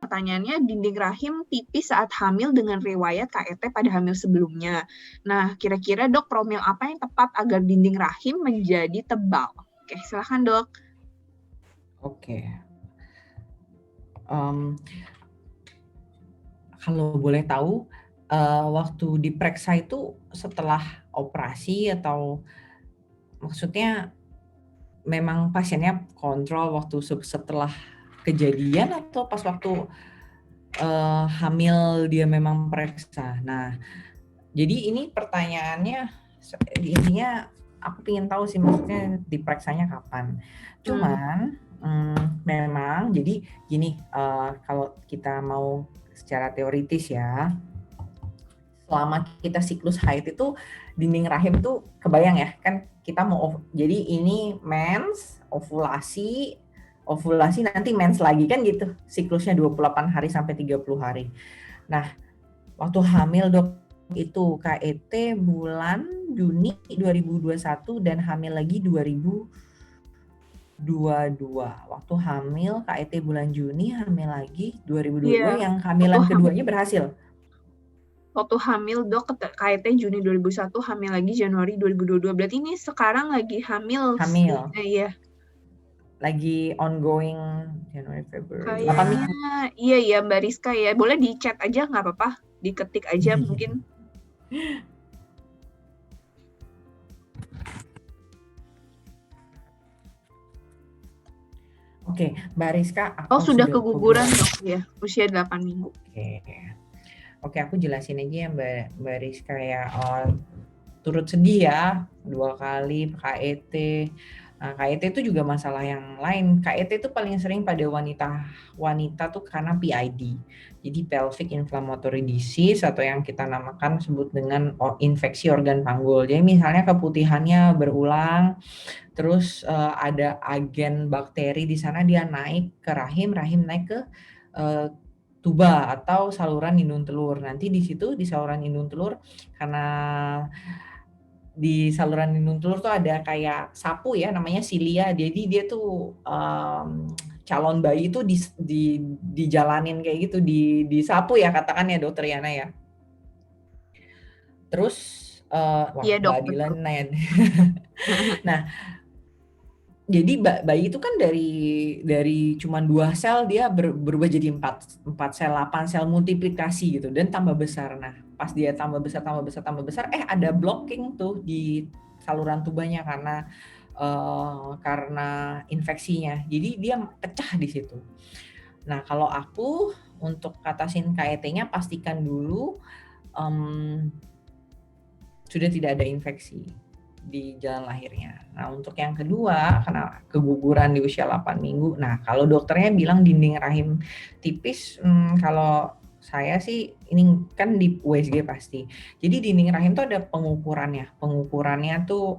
Pertanyaannya, dinding rahim tipis saat hamil dengan riwayat KET pada hamil sebelumnya. Nah, kira-kira dok, promil apa yang tepat agar dinding rahim menjadi tebal? Oke, silahkan dok. Oke. Kalau boleh tahu, waktu diperiksa itu setelah operasi atau maksudnya memang pasiennya kontrol waktu setelah kejadian atau pas waktu hamil dia memang periksa? Nah, jadi ini pertanyaannya intinya aku ingin tahu sih maksudnya diperiksanya kapan. Cuman memang jadi gini, kalau kita mau secara teoritis ya, selama kita siklus haid itu dinding rahim tuh kebayang ya kan kita mau jadi ini mens, ovulasi nanti mens lagi kan gitu. Siklusnya 28 hari sampai 30 hari. Nah, waktu hamil dok itu KET bulan Juni 2021 dan hamil lagi 2022. Waktu hamil KET bulan Juni, hamil lagi 2022 yang hamilan keduanya berhasil. Waktu hamil dok KET Juni 2001, hamil lagi Januari 2022. Berarti ini sekarang lagi hamil. Iya. Lagi ongoing Januari Februari. Iya Mbak Rizka ya. Boleh di chat aja nggak apa-apa. Diketik aja mungkin. Oke, Mbak Rizka. Sudah keguguran dok ya. Usia 8 minggu. Oke, aku jelasin aja ya Mbak Rizka ya. Turut sedih ya 2 kali KET. Nah, KET itu juga masalah yang lain. KET itu paling sering pada wanita tuh karena PID. Jadi pelvic inflammatory disease atau yang kita namakan sebut dengan infeksi organ panggul. Jadi misalnya keputihannya berulang, terus ada agen bakteri di sana dia naik ke rahim naik ke tuba atau saluran indung telur. Nanti di situ di saluran indung telur karena di saluran indung telur tuh ada kayak sapu ya namanya silia. Jadi dia tuh calon bayi itu dijalanin kayak gitu, disapu ya katakan ya dokter Yana ya. Terus iya dok. Nah, jadi bayi itu kan dari cuma 2 sel dia berubah jadi 4 sel, 8 sel multiplikasi gitu dan tambah besar. Nah, pas dia tambah besar ada blocking tuh di saluran tubanya karena infeksinya. Jadi dia pecah di situ. Nah, kalau aku untuk atasin KET-nya pastikan dulu sudah tidak ada infeksi di jalan lahirnya. Nah, untuk yang kedua, karena keguguran di usia 8 minggu. Nah, kalau dokternya bilang dinding rahim tipis, kalau saya sih ini kan di USG pasti. Jadi dinding rahim tuh ada pengukurannya. Pengukurannya tuh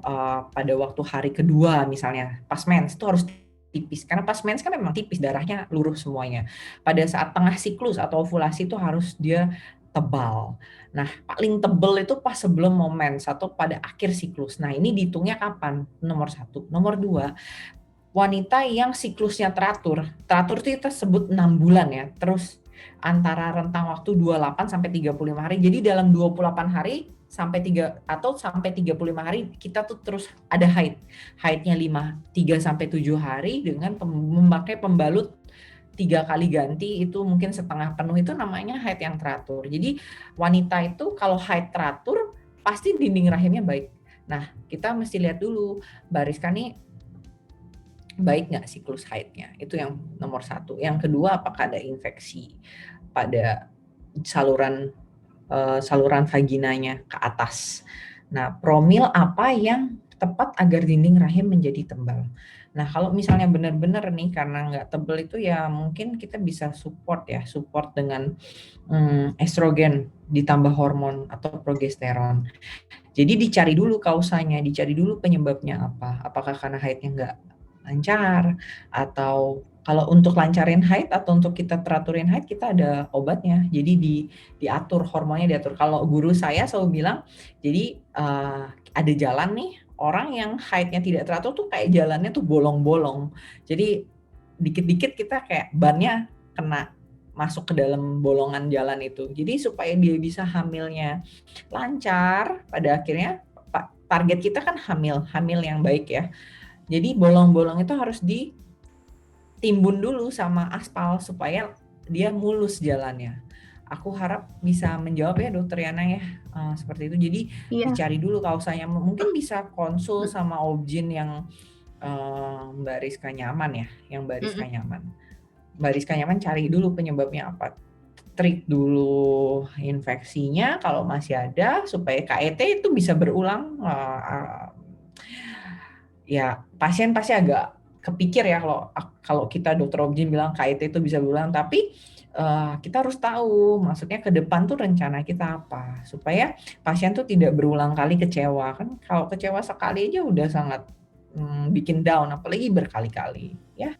pada waktu hari kedua misalnya, pas mens itu harus tipis. Karena pas mens kan memang tipis, darahnya luruh semuanya. Pada saat tengah siklus atau ovulasi itu harus dia tebal. Nah, paling tebal itu pas sebelum mens atau pada akhir siklus. Nah, ini dihitungnya kapan? Nomor 1. Nomor 2, wanita yang siklusnya teratur. Teratur itu kita sebut 6 bulan ya. Terus antara rentang waktu 28 sampai 35 hari. Jadi dalam 28 hari sampai 35 hari kita tuh terus ada haid. Haidnya 3 sampai 7 hari dengan memakai pembalut 3 kali ganti itu mungkin setengah penuh, itu namanya haid yang teratur. Jadi wanita itu kalau haid teratur pasti dinding rahimnya baik. Nah, kita mesti lihat dulu Mbak Rizka nih baik nggak siklus haidnya, itu yang nomor 1. Yang kedua, apakah ada infeksi pada saluran vaginanya ke atas. Nah, promil apa yang tepat agar dinding rahim menjadi tebal. Nah, kalau misalnya benar-benar nih karena nggak tebal itu ya mungkin kita bisa support dengan estrogen ditambah hormon atau progesteron. Jadi dicari dulu kausanya, dicari dulu penyebabnya apa. Apakah karena haidnya nggak lancar atau kalau untuk lancarin haid atau untuk kita teraturin haid kita ada obatnya. Jadi diatur hormonnya diatur. Kalau guru saya selalu bilang, jadi ada jalan nih orang yang haidnya tidak teratur tuh kayak jalannya tuh bolong-bolong. Jadi dikit-dikit kita kayak bannya kena masuk ke dalam bolongan jalan itu. Jadi supaya dia bisa hamilnya lancar, pada akhirnya target kita kan hamil yang baik ya. Jadi bolong-bolong itu harus ditimbun dulu sama aspal supaya dia mulus jalannya. Aku harap bisa menjawab ya Dokter Yana ya, seperti itu. Jadi dicari dulu kausanya, mungkin bisa konsul sama obgyn yang Mbak Rizka nyaman ya, yang Mbak Rizka nyaman. Mbak Rizka nyaman cari dulu penyebabnya apa. Treat dulu infeksinya kalau masih ada supaya KET itu bisa berulang. Ya pasien pasti agak kepikir ya kalau kita dokter obgyn bilang KET itu bisa berulang, tapi kita harus tahu maksudnya ke depan tuh rencana kita apa supaya pasien tuh tidak berulang kali kecewa. Kan kalau kecewa sekali aja udah sangat bikin down, apalagi berkali-kali ya.